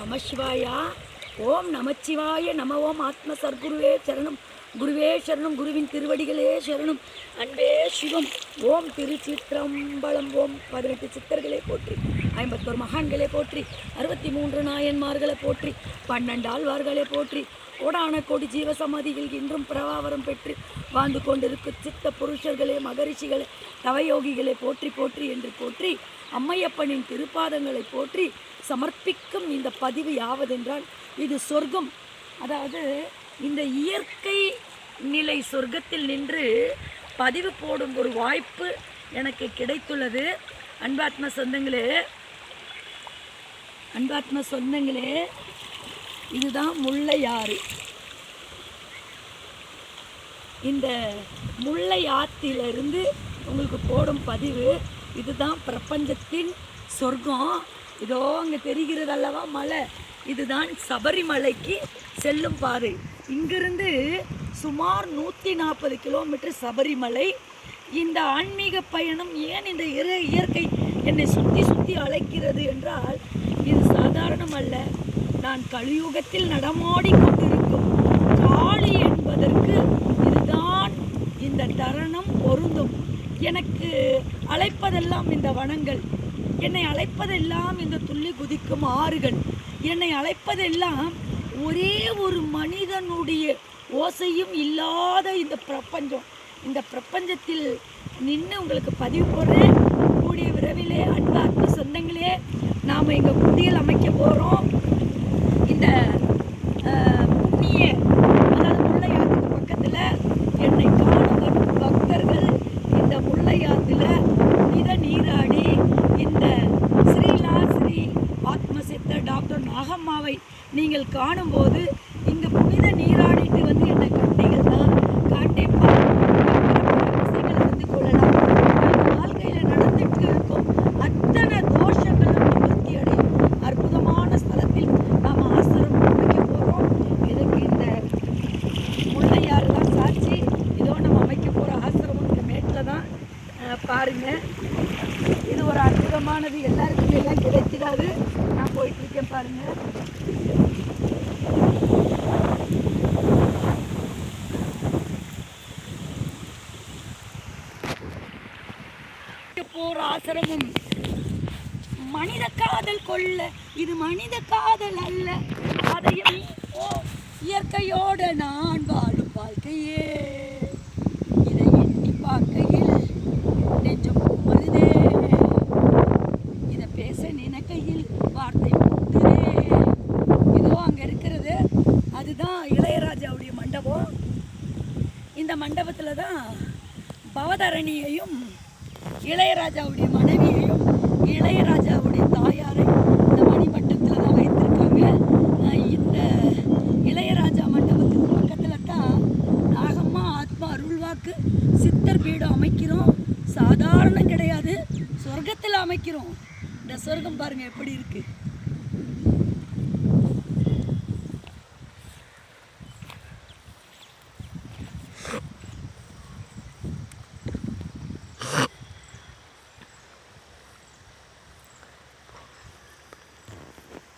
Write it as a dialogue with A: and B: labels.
A: நம சிவாயா. ஓம் நமச்சிவாய நம. ஓம் ஆத்ம சர்க்குருவே சரணம். குருவே சரணம். குருவின் திருவடிகளே சரணம். அன்பே சிவம். ஓம் திருச்சிற்றம்பலம். ஓம் 18 சித்தர்களை போற்றி, 51 மகான்களை போற்றி, 63 நாயன்மார்களை போற்றி, 12 ஆழ்வார்களை போற்றி, கோடான கோடி ஜீவசமாதிகள் இன்றும் பிரவாவரம் பெற்று வாழ்ந்து கொண்டிருக்கும் சித்த புருஷர்களே, மகரிஷிகளே, தவயோகிகளை போற்றி போற்றி என்று போற்றி, அம்மையப்பனின் திருப்பாதங்களை போற்றி சமர்ப்பிக்கும் இந்த பதிவு யாவதென்றால், இது சொர்க்கம். அதாவது இந்த இயற்கை நிலை சொர்க்கத்தில் நின்று பதிவு போடும் ஒரு வாய்ப்பு எனக்கு கிடைத்துள்ளது. அன்பாத்ம சொந்தங்களே, இதுதான் முல்லையாறு. இந்த முல்லை ஆற்றிலிருந்து உங்களுக்கு போடும் பதிவு இதுதான் பிரபஞ்சத்தின் சொர்க்கம். இதோ அங்கே தெரிகிறது அல்லவா மலை, இதுதான் சபரிமலைக்கு செல்லும் பாதை. இங்கிருந்து சுமார் 140 கிலோமீட்டர் சபரிமலை. இந்த ஆன்மீக பயணம் ஏன் இந்த இயற்கை என்னை சுற்றி அழைக்கிறது என்றால், இது சாதாரணம் அல்ல. நான் கலியுகத்தில் நடமாடி கொண்டிருக்கும் காளி என்பதற்கு இதுதான் இந்த தருணம் பொருந்தும். எனக்கு அழைப்பதெல்லாம் இந்த வனங்கள், என்னை அழைப்பதெல்லாம் இந்த துள்ளி குதிக்கும் ஆறுகள், என்னை அழைப்பதெல்லாம் ஒரே ஒரு மனிதனுடைய ஓசையும் இல்லாத இந்த பிரபஞ்சம். இந்த பிரபஞ்சத்தில் நின்று உங்களுக்கு பதிவு போடுறேன். கூடிய விரைவிலே அன்பார்ந்த சொந்தங்களே, நாம் எங்கள் குடியில் அமைக்க போகிறோம். இந்த புண்ணிய, அதாவது முல்லையாற்றுக்கு பக்கத்தில் என்னை காண வரும் பக்தர்கள் இந்த முல்லையாற்றில் புனித நீராடி இந்த ஸ்ரீ ஆத்மசித்தர் டாக்டர் நாகம்மாவை நீங்கள் காணும்போது இங்கு புனித நீராடிட்டு வந்து என்னை கண்டிங்கன்னா கண்டிப்பாக வந்து கொள்ளலாம். வாழ்க்கையில் நடந்துட்டு இருக்கும் அத்தனை தோஷங்களும் நிவர்த்தி அடையும். அற்புதமான ஸ்தலத்தில் நாம் ஆசிரமம் அமைக்க போகிறோம். இதுக்கு இந்த முல்லையாறு தான் சாட்சி. இதோ நம்ம அமைக்க போகிற ஆசிரமம் இந்த மேட்டில் தான் பாருங்கள். இது ஒரு அற்புதமானது. எல்லாருக்குமே எல்லாம் கிடைச்சிடாது. நான் போயிட்டுருக்கேன் பாருங்கள். போற ஆசிரமம் மனித காதல் கொள்ள, இது மனித காதல் அல்ல. அதையும் இயற்கையோட நான் வாழும் வாழ்க்கையே, இதை எண்ணி பார்க்கையில் நெஞ்சம் வருதே, இதை பேச நினைக்கையில் வார்த்தை முட்டுதே. இதோ அங்க இருக்கிறது, அதுதான் இளையராஜாவுடைய மண்டபம். இந்த மண்டபத்தில் தான் பவதரணியையும் இளையராஜாவுடைய மனைவியையும் இளையராஜாவுடைய தாயாரை இந்த மணிமண்டபத்தில் தான் வைத்திருக்காங்க. இந்த இளையராஜா மண்டபத்துக்கு பக்கத்தில் தான் நாகம்மா ஆத்மா அருள்வாக்கு சித்தர் பீடம் அமைக்கிறோம். சாதாரணம் கிடையாது, சொர்க்கத்தில் அமைக்கிறோம். இந்த சொர்க்கம் பாருங்கள் எப்படி இருக்குது.